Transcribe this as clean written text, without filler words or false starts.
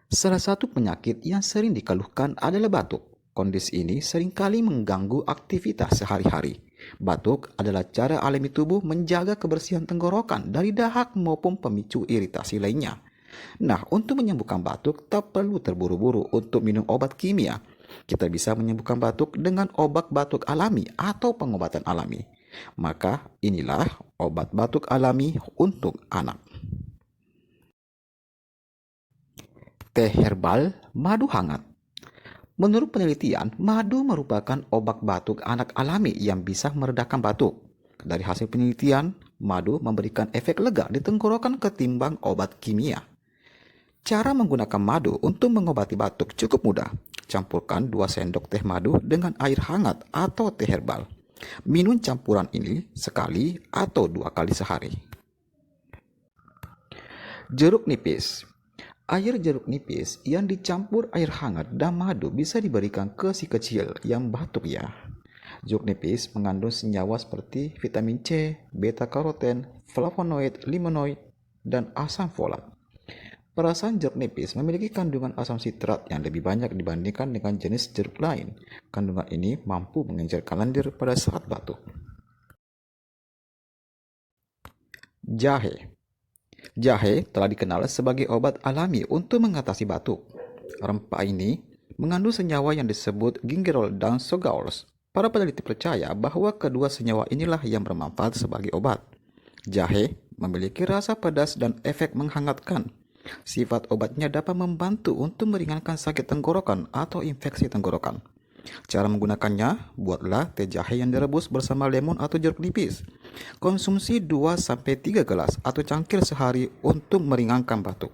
Salah satu penyakit yang sering dikeluhkan adalah batuk. Kondisi ini seringkali mengganggu aktivitas sehari-hari. Batuk adalah cara alami tubuh menjaga kebersihan tenggorokan dari dahak maupun pemicu iritasi lainnya. Nah, untuk menyembuhkan batuk, tak perlu terburu-buru untuk minum obat kimia. Kita bisa menyembuhkan batuk dengan obat batuk alami atau pengobatan alami. Maka inilah obat batuk alami untuk anak. Teh herbal madu hangat. Menurut penelitian, madu merupakan obat batuk anak alami yang bisa meredakan batuk. Dari hasil penelitian, madu memberikan efek lega di tenggorokan ketimbang obat kimia. Cara menggunakan madu untuk mengobati batuk cukup mudah. Campurkan 2 sendok teh madu dengan air hangat atau teh herbal. Minum campuran ini sekali atau 2 kali sehari. Jeruk nipis. Air jeruk nipis yang dicampur air hangat dan madu bisa diberikan ke si kecil yang batuk ya. Jeruk nipis mengandung senyawa seperti vitamin C, beta-karoten, flavonoid, limonoid, dan asam folat. Perasan jeruk nipis memiliki kandungan asam sitrat yang lebih banyak dibandingkan dengan jenis jeruk lain. Kandungan ini mampu mengencerkan lendir pada saat batuk. Jahe. Jahe telah dikenal sebagai obat alami untuk mengatasi batuk. Rempah ini mengandung senyawa yang disebut gingerol dan sogaols. Para peneliti percaya bahwa kedua senyawa inilah yang bermanfaat sebagai obat. Jahe memiliki rasa pedas dan efek menghangatkan. Sifat obatnya dapat membantu untuk meringankan sakit tenggorokan atau infeksi tenggorokan. Cara menggunakannya, buatlah teh jahe yang direbus bersama lemon atau jeruk nipis. Konsumsi 2-3 gelas atau cangkir sehari untuk meringankan batuk.